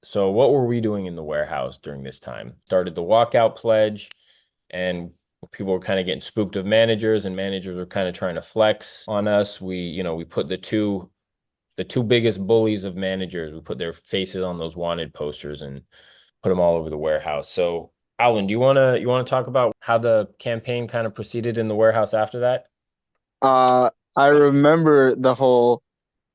So what were we doing in the warehouse during this time? Started the walkout pledge, and people were kind of getting spooked of managers, and managers were kind of trying to flex on us. We put the two biggest bullies of managers, we put their faces on those wanted posters and put them all over the warehouse. So, Alan, do you wanna talk about how the campaign kind of proceeded in the warehouse after that? Uh, I remember the whole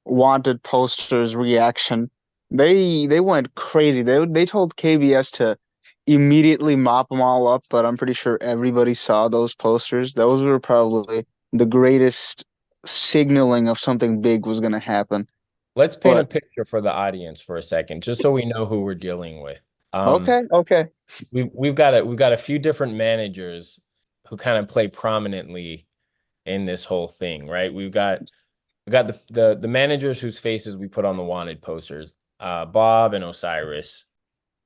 wanted posters reaction. They went crazy. They told KBS to immediately mop them all up, but I'm pretty sure everybody saw those posters. Those were probably the greatest signaling of something big was going to happen. Let's paint a But picture for the audience for a second, just so we know who we're dealing with. okay, okay. We've got a few different managers who kind of play prominently in this whole thing, right? We got the managers whose faces we put on the wanted posters, Bob and Osiris.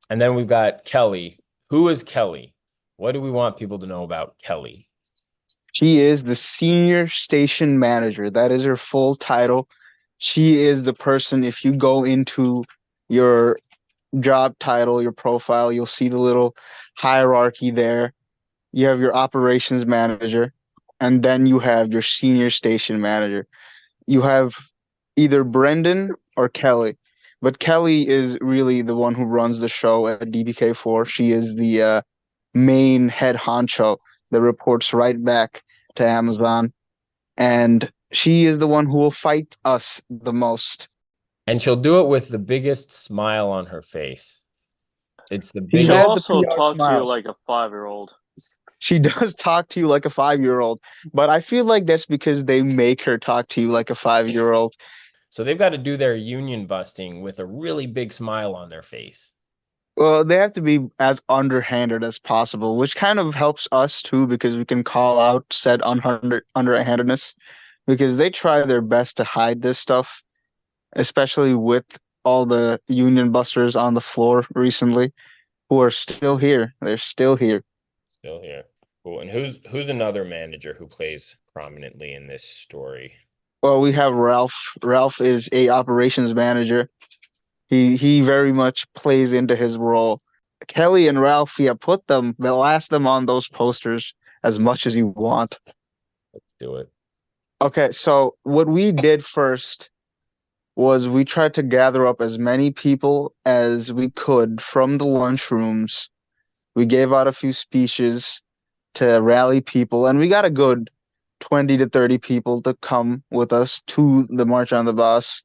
And then we've got Kelly. Who is Kelly? What do we want people to know about Kelly? She is the senior station manager. That is her full title. She is the person, if you go into your job title, your profile, you'll see the little hierarchy there. You have your operations manager, and then you have your senior station manager. You have either Brendan or Kelly, but Kelly is really the one who runs the show at DBK4. She is the main head honcho that reports right back to Amazon, and she is the one who will fight us the most. And she'll do it with the biggest smile on her face. It's the She She'll has biggest. the also PR talk to you smile. like a 5-year-old. She does talk to you like a 5 year old, but I feel like that's because they make her talk to you like a 5 year old. So they've got to do their union busting with a really big smile on their face. Well, they have to be as underhanded as possible, which kind of helps us too because we can call out said underhandedness because they try their best to hide this stuff, especially with all the union busters on the floor recently who are still here. They're still here. Still here. Cool. And who's another manager who plays prominently in this story? Well, we have Ralph. Ralph is a operations manager. He very much plays into his role. Kelly and Ralph, yeah, blast them on those posters as much as you want. Let's do it. Okay, so what we did first was we tried to gather up as many people as we could from the lunchrooms. We gave out a few speeches to rally people, and we got a good 20 to 30 people to come with us to the March on the Bus.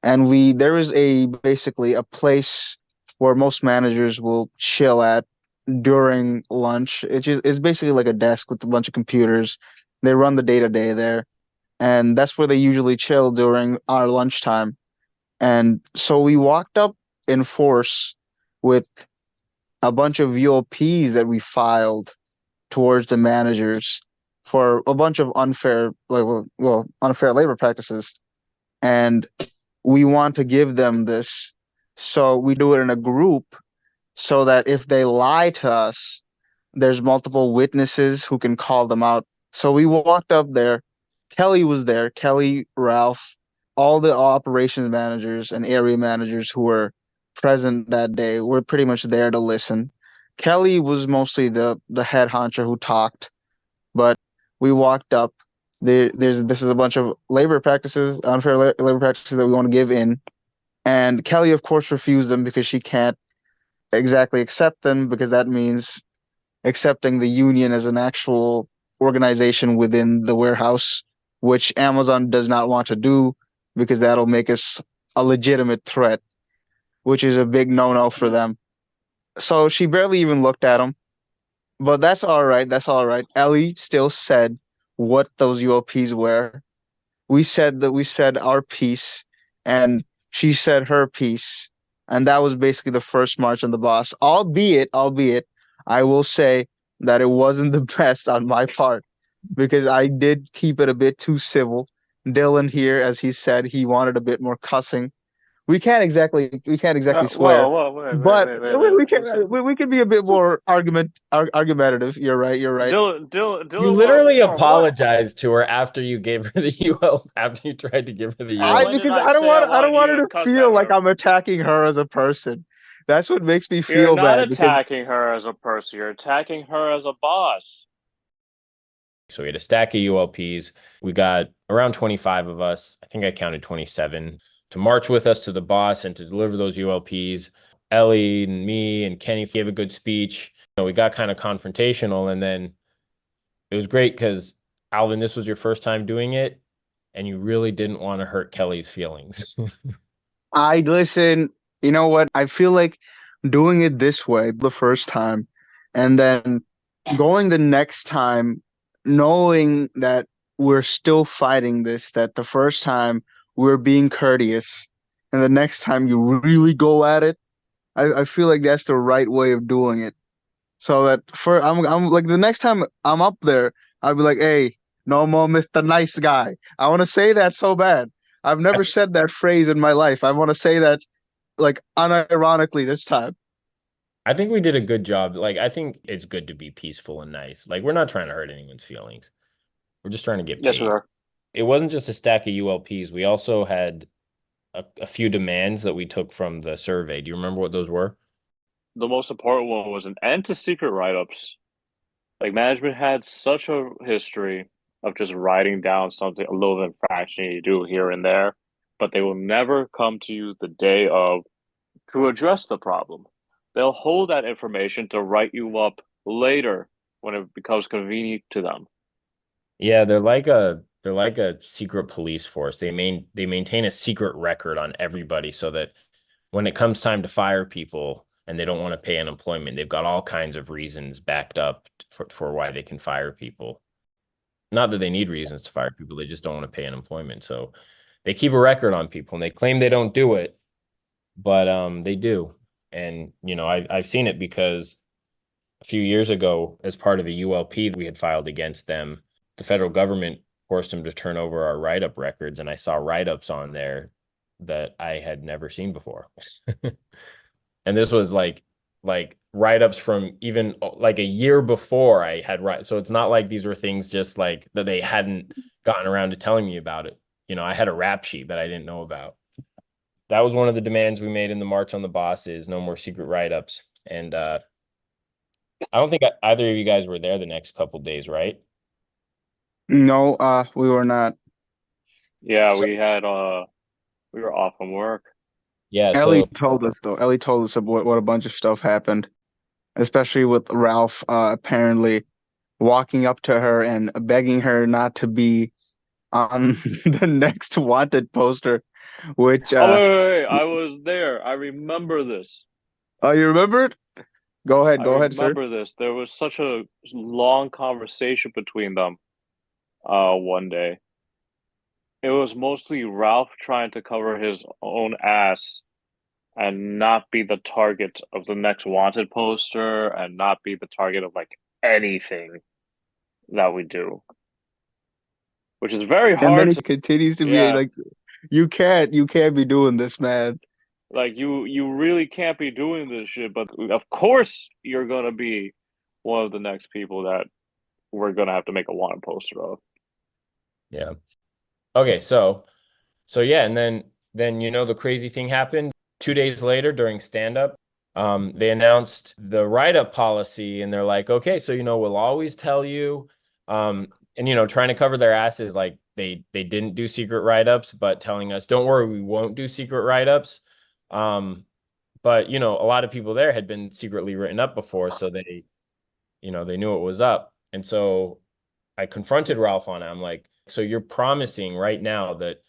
And there is a basically a place where most managers will chill at during lunch. It's basically like a desk with a bunch of computers. They run the day to day there, and that's where they usually chill during our lunchtime. And so we walked up in force with a bunch of UOPs that we filed towards the managers for a bunch of unfair labor practices. And we want to give them this. So we do it in a group so that if they lie to us, there's multiple witnesses who can call them out. So we walked up there. Kelly was there. Kelly, Ralph, all the operations managers and area managers who were present that day were pretty much there to listen. Kelly was mostly the head honcho who talked, but we walked up. This is a bunch of labor practices, labor practices that we want to give in, and Kelly, of course, refused them because she can't exactly accept them because that means accepting the union as an actual organization within the warehouse, which Amazon does not want to do because that'll make us a legitimate threat, which is a big no-no for them. So she barely even looked at them, but that's all right. That's all right. Ellie still said what those UOPs were. We said our piece, and she said her piece, and that was basically the first march on the boss. Albeit, I will say that it wasn't the best on my part because I did keep it a bit too civil. Dylan here, as he said, he wanted a bit more cussing. We can't exactly swear, Whoa, wait, wait, but wait, wait, we wait. can we can be a bit more argumentative. You're right. You're right. You Dylan wanted literally more what? apologized to her after you gave her the UL, after you tried to give her the And I when UL. did because I say I I don't wanted want you her to to cuss feel at like her? I'm attacking her as a person. That's what makes me You're feel not bad because attacking her as a person. You're attacking her as a boss. So we had a stack of ULPs. We got around 25 of us. I think I counted 27 to march with us to the boss and to deliver those ULPs. Ellie and me and Kenny gave a good speech. We got kind of confrontational, and then it was great because Alvin, this was your first time doing it, and you really didn't want to hurt Kelly's feelings. I listen, you know what? I feel like doing it this way the first time and then going the next time, knowing that we're still fighting this, that the first time we're being courteous and the next time you really go at it, I feel like that's the right way of doing it. So that for I'm like the next time I'm up there, I'll be like, hey, no more Mr. Nice Guy. I want to say that so bad. I've never said that phrase in my life. I want to say that like unironically this time. I think we did a good job. Like, I think it's good to be peaceful and nice. Like, we're not trying to hurt anyone's feelings. We're just trying to get Yes, we paid. are. It wasn't just a stack of ULPs. We also had a few demands that we took from the survey. Do you remember what those were? The most important one was an end to secret write-ups. Like management had such a history of just writing down something, a little infraction you do here and there, but they will never come to you the day of to address the problem. They'll hold that information to write you up later when it becomes convenient to them. Yeah, they're like a secret police force. They maintain a secret record on everybody so that when it comes time to fire people and they don't want to pay unemployment, they've got all kinds of reasons backed up for why they can fire people. Not that they need reasons to fire people, they just don't want to pay unemployment. So they keep a record on people and they claim they don't do it, but they do. And I've seen it because a few years ago, as part of a ULP we had filed against them, the federal government forced them to turn over our write-up records, and I saw write-ups on there that I had never seen before. And this was like write-ups from even like a year before I had so it's not like these were things just like that they hadn't gotten around to telling me about it. I had a rap sheet that I didn't know about. That was one of the demands we made in the March on the Boss is no more secret write-ups. And I don't think either of you guys were there the next couple days, right? No, we were not. Yeah, So we were off from work. yeah, Ellie so told us though. Ellie told us about what a bunch of stuff happened, especially with Ralph apparently walking up to her and begging her not to be on the next wanted poster, which Oh wait. I was there. I remember this. oh, you remember it? I Go ahead, sir. remember this. There was such a long conversation between them one day. It was mostly Ralph trying to cover his own ass and not be the target of the next wanted poster and not be the target of like anything that we do. Which is very And then hard he to continues to be yeah, like, you can't be doing this, man. like you really can't be doing this shit, but of course you're gonna be one of the next people that we're gonna have to make a wanted poster of. yeah. Okay, so yeah, and then the crazy thing happened 2 days later during stand up. They announced the write-up policy, and they're like, okay, so we'll always tell you, and trying to cover their asses, like they didn't do secret write-ups, but telling us, don't worry, we won't do secret write-ups. But a lot of people there had been secretly written up before, so they knew it was up. And so I confronted Ralph on it. I'm like, so you're promising right now that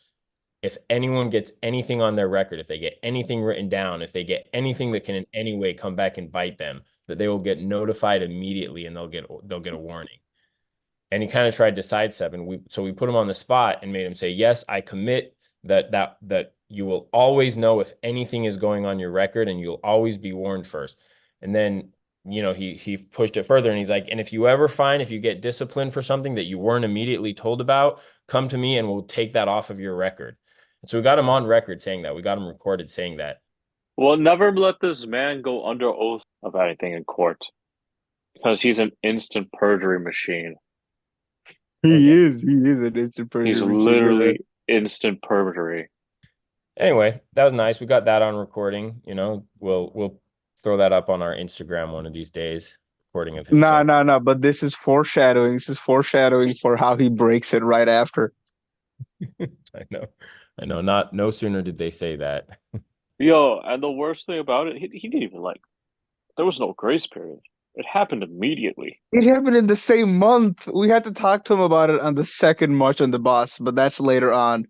if anyone gets anything on their record, if they get anything written down, if they get anything that can in any way come back and bite them, that they will get notified immediately and they'll get a warning. And he kind of tried to sidestep, and we put him on the spot and made him say, yes, I commit that you will always know if anything is going on your record and you'll always be warned first. And then he pushed it further, and he's like, and if you get disciplined for something that you weren't immediately told about, come to me and we'll take that off of your record. And so we got him on record saying that. We got him recorded saying that. Well, never let this man go under oath of anything in court because he's an instant perjury machine. Oh yeah. He is an instant He's perjury machine. literally instant perjury. Anyway, that was nice. We got that on recording. We'll throw that up on our Instagram one of these days. Recording of No, himself. no, no. But this is foreshadowing. This is foreshadowing for how he breaks it right after. I know. I know. Not no sooner did they say that. Yo, and the worst thing about it, he didn't even like. There was no grace period. It happened immediately. It happened in the same month. We had to talk to him about it on the second march on the bus, but that's later on.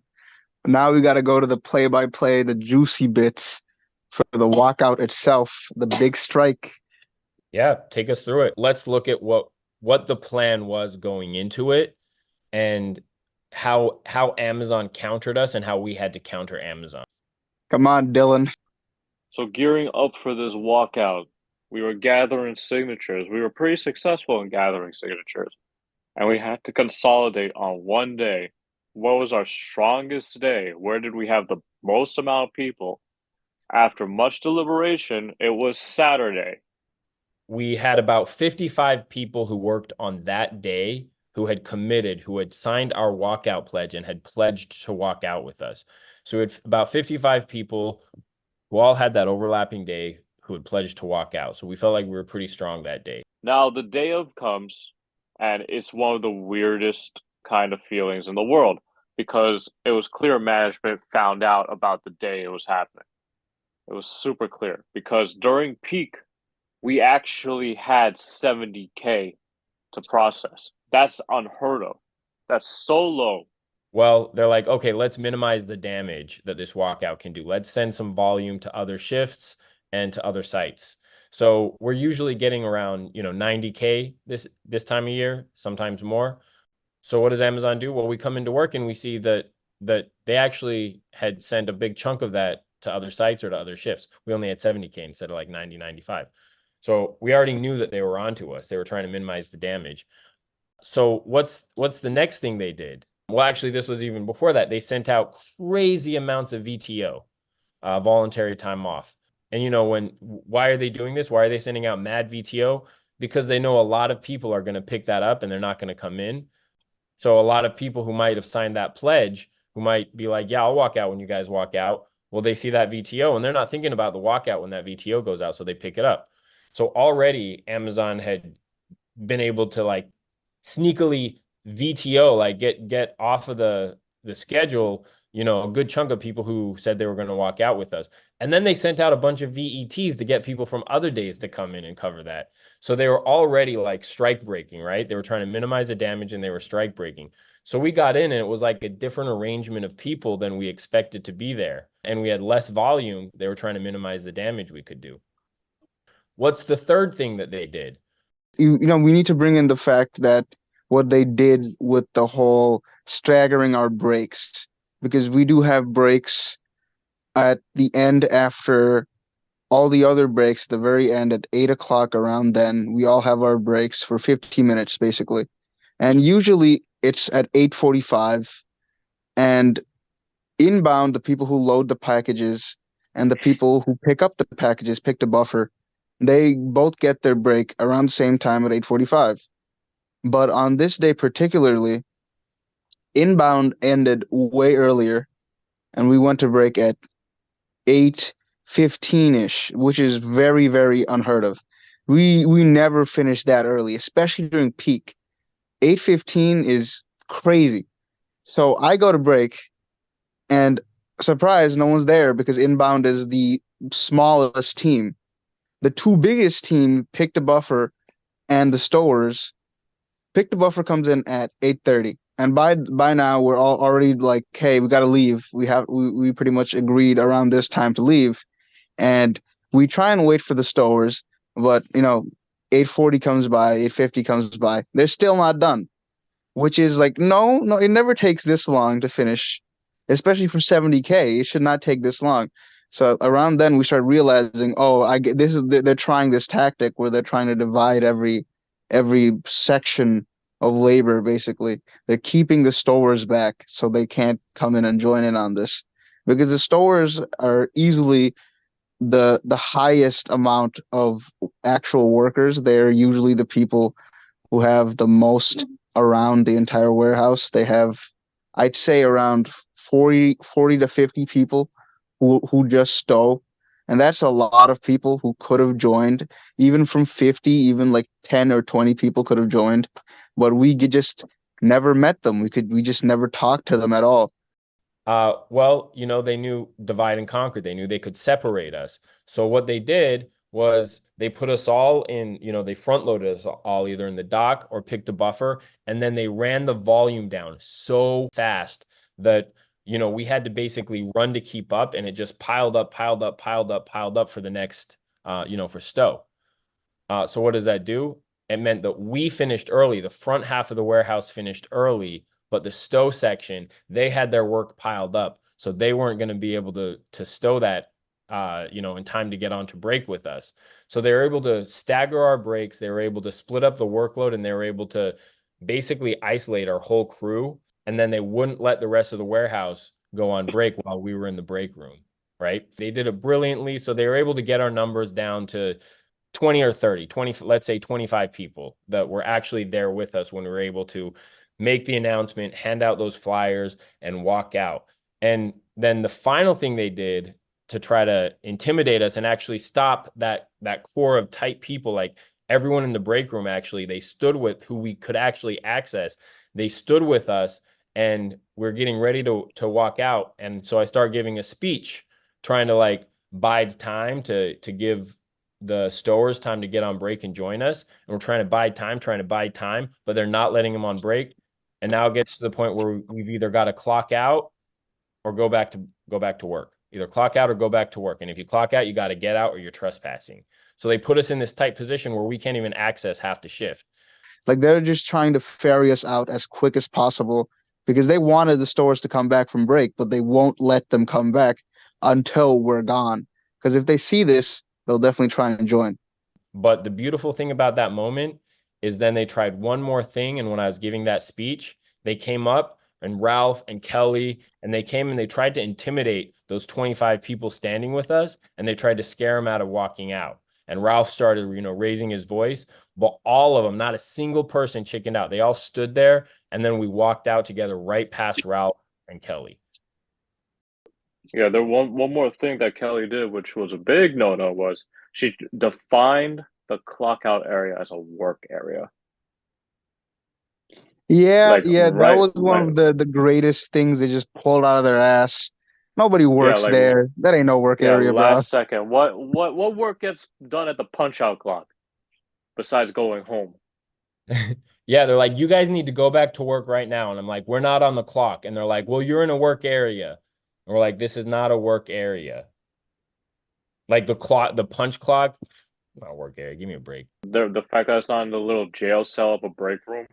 Now we got to go to the play-by-play, the juicy bits for the walkout itself, the big strike. Yeah, take us through it. Let's look at what the plan was going into it and how Amazon countered us and how we had to counter Amazon. Come on, Dylan. So gearing up for this walkout, we were gathering signatures. We were pretty successful in gathering signatures. And we had to consolidate on one day. What was our strongest day? Where did we have the most amount of people? After much deliberation, it was Saturday. We had about 55 people who worked on that day who had committed, who had signed our walkout pledge and had pledged to walk out with us. So we had about 55 people who all had that overlapping day who had pledged to walk out. So we felt like we were pretty strong that day. Now, the day of comes, and it's one of the weirdest kind of feelings in the world because it was clear management found out about the day it was happening. It was super clear because during peak, we actually had 70K to process. That's unheard of. That's so low. Well, they're like, okay, let's minimize the damage that this walkout can do. Let's send some volume to other shifts and to other sites. So we're usually getting around, 90K this time of year, sometimes more. So what does Amazon do? Well, we come into work and we see that they actually had sent a big chunk of that to other sites or to other shifts. We only had 70K instead of like 90, 95. So we already knew that they were onto us. They were trying to minimize the damage. So what's the next thing they did? Well, actually, this was even before that. They sent out crazy amounts of VTO, voluntary time off. And why are they doing this? Why are they sending out mad VTO? Because they know a lot of people are going to pick that up and they're not going to come in. So a lot of people who might have signed that pledge, who might be like, yeah, I'll walk out when you guys walk out. Well, they see that VTO and they're not thinking about the walkout when that VTO goes out. So they pick it up. So already Amazon had been able to like sneakily VTO, like get off of the schedule, a good chunk of people who said they were going to walk out with us. And then they sent out a bunch of VETs to get people from other days to come in and cover that. So they were already like strike breaking, right? They were trying to minimize the damage and they were strike breaking. So we got in and it was like a different arrangement of people than we expected to be there. And we had less volume. They were trying to minimize the damage we could do. What's the third thing that they did? We need to bring in the fact that what they did with the whole staggering our breaks, because we do have breaks at the end after all the other breaks, the very end at 8 o'clock. Around then, we all have our breaks for 15 minutes basically, and usually it's at 8:45. And inbound, the people who load the packages and the people who pick up the packages, pick the buffer, they both get their break around the same time at 8:45. But on this day particularly, inbound ended way earlier, and we went to break at 8:15-ish, which is very, very unheard of. We never finished that early, especially during peak. 8:15 is crazy. So I go to break, and surprise, no one's there because inbound is the smallest team. The two biggest team picked a buffer, and the stores picked the buffer comes in at 8:30. And by now we're all already like, hey, we got to leave. We pretty much agreed around this time to leave, and we try and wait for the stores, but 8:40 comes by, 8:50 comes by, they're still not done, which is like, no, it never takes this long to finish, especially for 70K. It should not take this long. So around then we start realizing, oh, I get this is they're trying this tactic where they're trying to divide every section of labor. Basically, they're keeping the stores back so they can't come in and join in on this, because the stores are easily the highest amount of actual workers. They're usually the people who have the most around the entire warehouse. They have, I'd say, around 40 to 50 people who just stow, And that's a lot of people who could have joined, even from 50, even like 10 or 20 people could have joined, but just never met them. We just never talked to them at all. Well, they knew divide and conquer. They knew they could separate us. So what they did was they put us all in, they front loaded us all either in the dock or picked a buffer, and then they ran the volume down so fast that, we had to basically run to keep up, and it just piled up, piled up, piled up, piled up for the next, for stow. So what does that do? It meant that we finished early. The front half of the warehouse finished early, but the stow section, they had their work piled up. So they weren't going to be able to stow that, in time to get on to break with us. So they were able to stagger our breaks. They were able to split up the workload, and they were able to basically isolate our whole crew. And then they wouldn't let the rest of the warehouse go on break while we were in the break room, right? They did it brilliantly. So they were able to get our numbers down to 20 or 30, 20, let's say 25 people that were actually there with us when we were able to make the announcement, hand out those flyers, and walk out. And then the final thing they did to try to intimidate us and actually stop that core of tight people, like everyone in the break room, actually, they stood with who we could actually access. They stood with us, and we're getting ready to walk out. And so I start giving a speech trying to like bide time to give the stowers time to get on break and join us. And we're trying to buy time, but they're not letting them on break. And now it gets to the point where we've either got to clock out or go back to work. Either clock out or go back to work. And if you clock out, you got to get out or you're trespassing. So they put us in this tight position where we can't even access half the shift. Like they're just trying to ferry us out as quick as possible because they wanted the stores to come back from break, but they won't let them come back until we're gone. Because if they see this, they'll definitely try and join. But the beautiful thing about that moment is then they tried one more thing. And when I was giving that speech, they came up, and Ralph and Kelly, and they came and they tried to intimidate those 25 people standing with us, and they tried to scare them out of walking out. And Ralph started, raising his voice, but all of them, not a single person chickened out. They all stood there, and then we walked out together right past Ralph and Kelly. Yeah, there one more thing that Kelly did, which was a big no-no, was she defined the clock out area as a work area. Yeah, Like yeah, that right, was one like of the greatest things they just pulled out of their ass. Nobody yeah, works like there. That ain't no work yeah, area, bro. last second. What work gets done at the punch out clock besides going home? Yeah, they're like, you guys need to go back to work right now. And I'm like, we're not on the clock. And they're like, well, you're in a work area. And we're like, this is not a work area. Like the punch clock, not a work area. Give me a break. The fact that it's not in the little jail cell of a break room.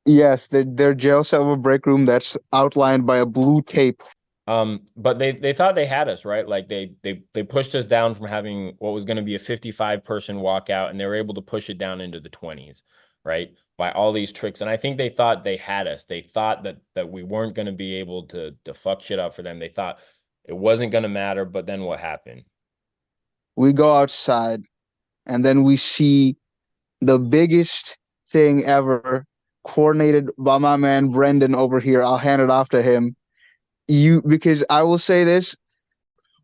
Yes, their jail cell of a break room that's outlined by a blue tape. But they thought they had us, right? Like they pushed us down from having what was going to be a 55 person walkout, and they were able to push it down into the 20s, right? By all these tricks. And I think they thought they had us. They thought that we weren't going to be able to fuck shit up for them. They thought it wasn't going to matter, but then what happened? We go outside and then we see the biggest thing ever, coordinated by my man Brendan over here. I'll hand it off to him. Because I will say this,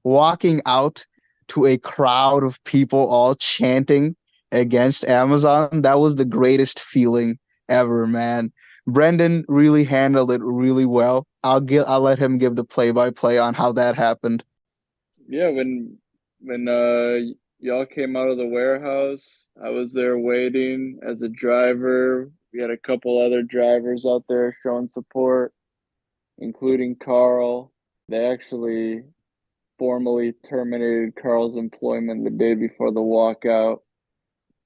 walking out to a crowd of people all chanting against Amazon, that was the greatest feeling ever, man. Brendan really handled it really well. I'll let him give the play-by-play on how that happened. Yeah, when y'all came out of the warehouse, I was there waiting as a driver. We had a couple other drivers out there showing support, including Carl. They actually formally terminated Carl's employment the day before the walkout,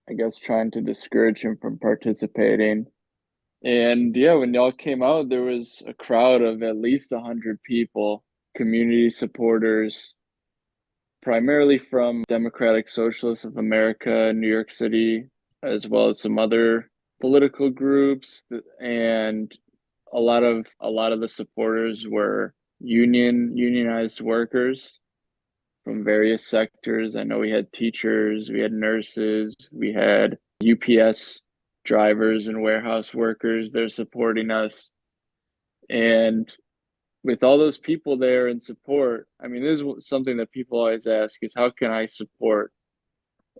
I guess trying to discourage him from participating. And yeah, when y'all came out, there was a crowd of at least 100 people, community supporters, primarily from Democratic Socialists of America, New York City, as well as some other political groups, and a lot of the supporters were unionized workers from various sectors. I know we had teachers, we had nurses, we had UPS drivers and warehouse workers. They're supporting us. And with all those people there in support, I mean, this is something that people always ask is how can I support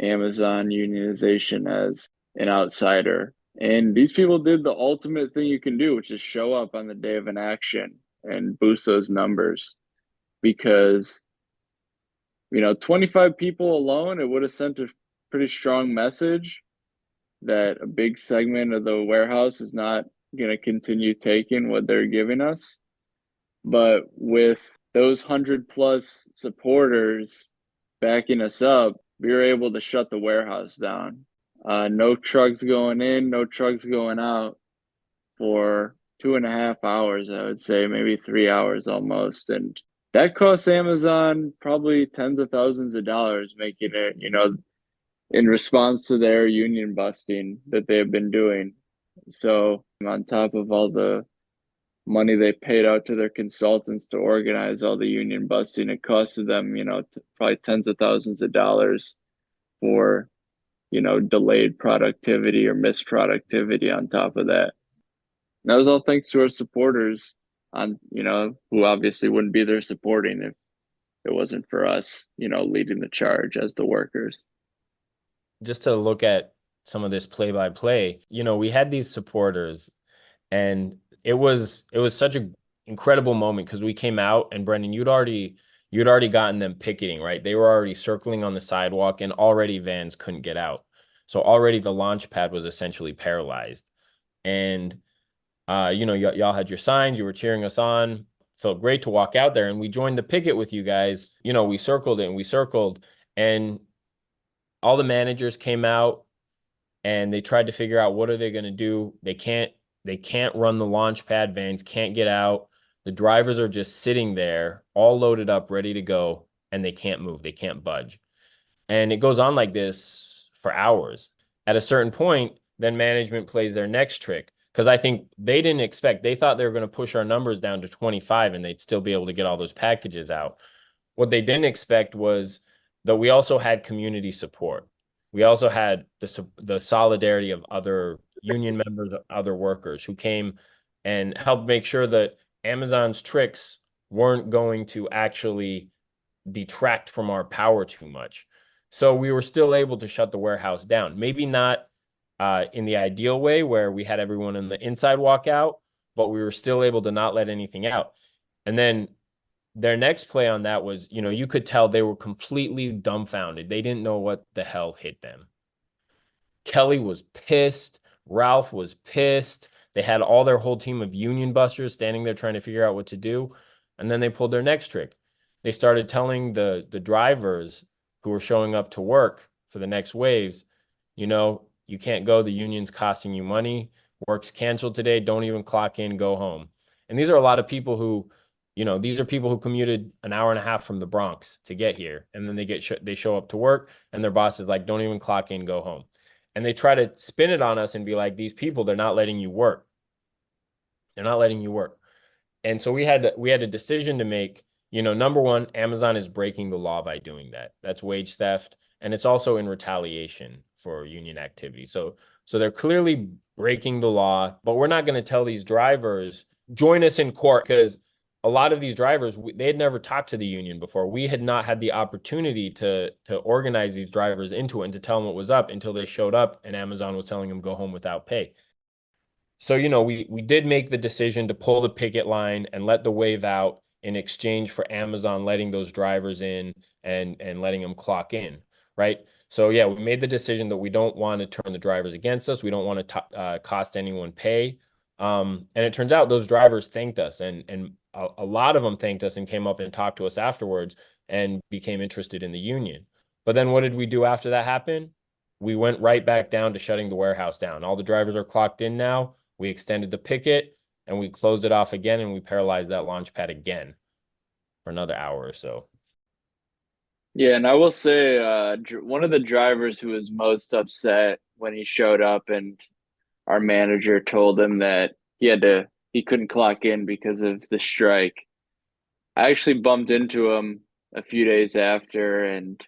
Amazon unionization as an outsider? And these people did the ultimate thing you can do, which is show up on the day of an action and boost those numbers. Because, 25 people alone, it would have sent a pretty strong message that a big segment of the warehouse is not going to continue taking what they're giving us. But with those 100+ supporters backing us up, we were able to shut the warehouse down. No trucks going in, no trucks going out for 2.5 hours, I would say, maybe 3 hours almost. And that cost Amazon probably tens of thousands of dollars, making it, in response to their union busting that they have been doing. So, on top of all the money they paid out to their consultants to organize all the union busting, it costed them, probably tens of thousands of dollars for, delayed productivity or missed productivity on top of that. And that was all thanks to our supporters who obviously wouldn't be there supporting if it wasn't for us, leading the charge as the workers. Just to look at some of this play by play, we had these supporters, and it was such an incredible moment because we came out, and Brendan, you'd already gotten them picketing, right? They were already circling on the sidewalk, and already vans couldn't get out. So already the launch pad was essentially paralyzed. And y'all had your signs, you were cheering us on. Felt great to walk out there, and we joined the picket with you guys. We circled it and we circled, and all the managers came out and they tried to figure out what are they going to do. They can't run the launch pad, vans can't get out. The drivers are just sitting there, all loaded up, ready to go, and they can't move. They can't budge. And it goes on like this for hours. At a certain point, then management plays their next trick, because I think they didn't expect, they thought they were going to push our numbers down to 25 and they'd still be able to get all those packages out. What they didn't expect was that we also had community support. We also had the solidarity of other union members, other workers who came and helped make sure that Amazon's tricks weren't going to actually detract from our power too much. So we were still able to shut the warehouse down. Maybe not in the ideal way where we had everyone in the inside walk out, but we were still able to not let anything out. And then their next play on that was, you could tell they were completely dumbfounded. They didn't know what the hell hit them. Kelly was pissed. Ralph was pissed. They had all their whole team of union busters standing there trying to figure out what to do. And then they pulled their next trick. They started telling the drivers who were showing up to work for the next waves, you can't go. The union's costing you money. Work's canceled today. Don't even clock in, go home. And these are a lot of people who, these are people who commuted an hour and a half from the Bronx to get here. And then they show up to work and their boss is like, don't even clock in, go home. And they try to spin it on us and be like, these people, they're not letting you work. They're not letting you work. And so we had a decision to make. Number one, Amazon is breaking the law by doing that. That's wage theft. And it's also in retaliation for union activity. So they're clearly breaking the law, but we're not going to tell these drivers, join us in court, because a lot of these drivers, they had never talked to the union before. We had not had the opportunity to organize these drivers into it and to tell them what was up until they showed up and Amazon was telling them go home without pay. So, we did make the decision to pull the picket line and let the wave out in exchange for Amazon letting those drivers in and letting them clock in, right? So, yeah, we made the decision that we don't want to turn the drivers against us. We don't want to cost anyone pay. And it turns out those drivers thanked us, and a lot of them thanked us and came up and talked to us afterwards and became interested in the union. But then what did we do after that happened? We went right back down to shutting the warehouse down. All the drivers are clocked in now. We extended the picket and we closed it off again, and we paralyzed that launch pad again for another hour or so. Yeah, and I will say, one of the drivers who was most upset when he showed up and our manager told him that he couldn't clock in because of the strike. I actually bumped into him a few days after, and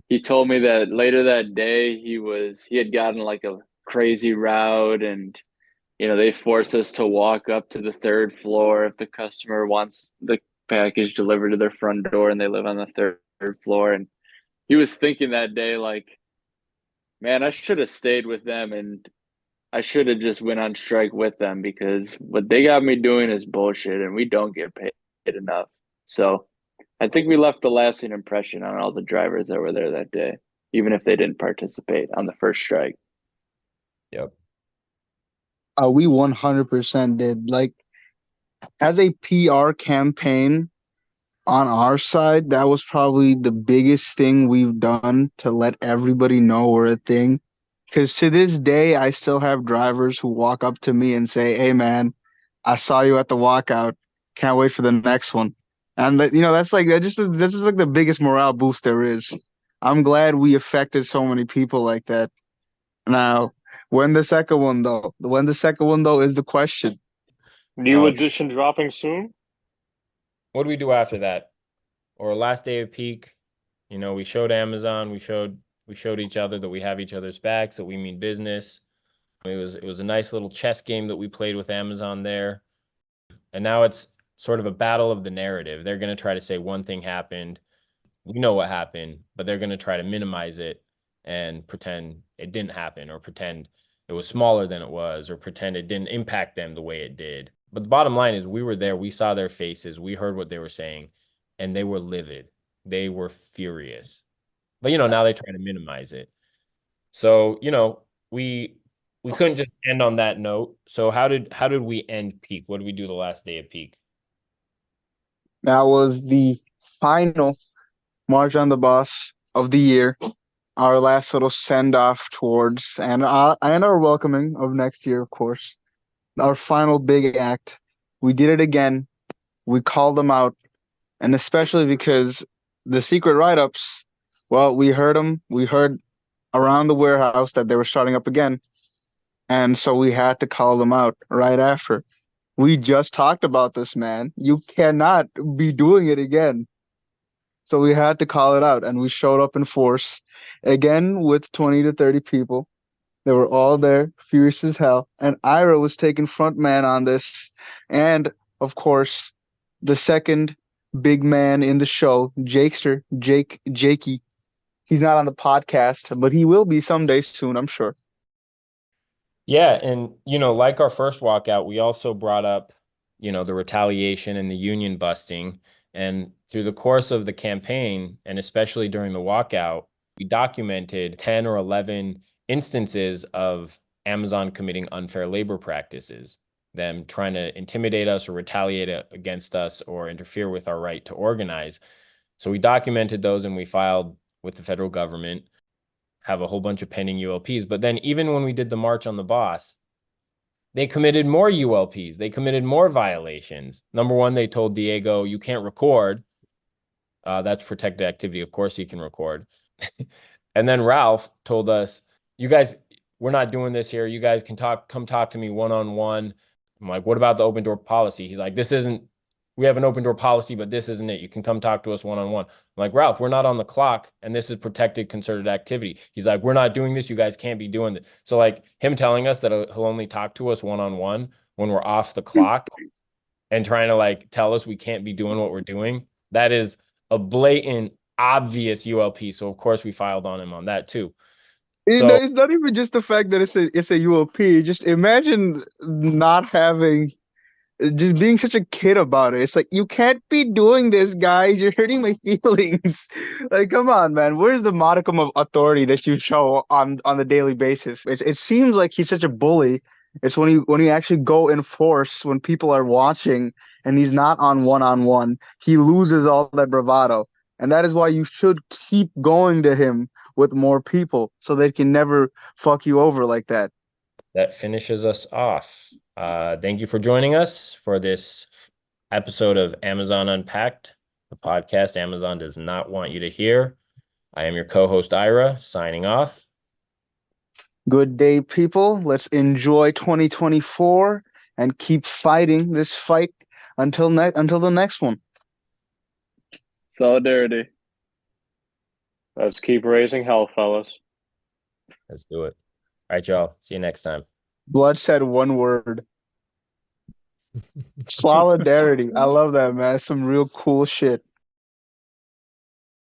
he told me that later that day he had gotten like a crazy route, and they force us to walk up to the third floor if the customer wants the package delivered to their front door and they live on the third floor. And he was thinking that day, like, man, I should have stayed with them and I should have just went on strike with them because what they got me doing is bullshit and we don't get paid enough. So I think we left a lasting impression on all the drivers that were there that day, even if they didn't participate on the first strike. Yep. We 100% did. Like, as a PR campaign on our side, that was probably the biggest thing we've done to let everybody know we're a thing. Because to this day, I still have drivers who walk up to me and say, "Hey, man, I saw you at the walkout. Can't wait for the next one." And that's just like the biggest morale boost there is. I'm glad we affected so many people like that. Now, when the second one though is the question. New Oh, edition dropping soon. what do we do after that? Or last day of peak, we showed Amazon, we showed each other that we have each other's backs, that we mean business. It was a nice little chess game that we played with Amazon there. And now it's sort of a battle of the narrative. They're going to try to say one thing happened. We know what happened, but they're going to try to minimize it and pretend it didn't happen, or pretend it was smaller than it was, or pretend it didn't impact them the way it did. But the bottom line is we were there, we saw their faces, we heard what they were saying, and they were livid. They were furious. But now they're trying to minimize it. So, we couldn't just end on that note. So how did we end peak? What did we do the last day of peak? That was the final March on the Bus of the year. Our last little send off towards and our welcoming of next year, of course. Our final big act. We did it again. We called them out, and especially because the secret write-ups, well, we heard them. We heard around the warehouse that they were starting up again, and so we had to call them out right after. We just talked about this, man. You cannot be doing it again. So we had to call it out, and we showed up in force again with 20 to 30 people. They were all there, furious as hell. And Ira was taking front man on this. And of course, the second big man in the show, Jakey. He's not on the podcast, but he will be someday soon, I'm sure. Yeah, and like our first walkout, we also brought up, the retaliation and the union busting. And through the course of the campaign, and especially during the walkout, we documented 10 or 11 instances of Amazon committing unfair labor practices, them trying to intimidate us or retaliate against us or interfere with our right to organize. So we documented those and we filed with the federal government, have a whole bunch of pending ULPs. But then even when we did the March on the Boss, they committed more ULPs. They committed more violations. Number one, they told Diego, you can't record. That's protected activity. Of course he can record. And then Ralph told us, you guys, we're not doing this here. You guys can come talk to me one-on-one. I'm like, what about the open door policy? He's like, we have an open door policy, but this isn't it. You can come talk to us one-on-one. I'm like, Ralph, we're not on the clock and this is protected concerted activity. He's like, we're not doing this. You guys can't be doing this. So like him telling us that he'll only talk to us one-on-one when we're off the clock and trying to like tell us we can't be doing what we're doing, that is a blatant, obvious ULP. So of course we filed on him on that too. So It's not even just the fact that it's a ULP. Just imagine not having just being such a kid about it. It's like you can't be doing this, guys. You're hurting my feelings. Like, come on, man. Where's the modicum of authority that you show on the daily basis? It seems like he's such a bully. It's when you actually go in force when people are watching and he's not on one, he loses all that bravado. And that is why you should keep going to him with more people so they can never fuck you over like that. that finishes us off. Thank you for joining us for this episode of Amazon Unpacked, the podcast Amazon does not want you to hear. I am your co-host Ira, signing off. Good day, people. Let's enjoy 2024 and keep fighting this fight until the next one. Solidarity. Let's keep raising hell, fellas. Let's do it. All right, y'all. See you next time. Blood said one word. Solidarity. I love that, man. Some real cool shit.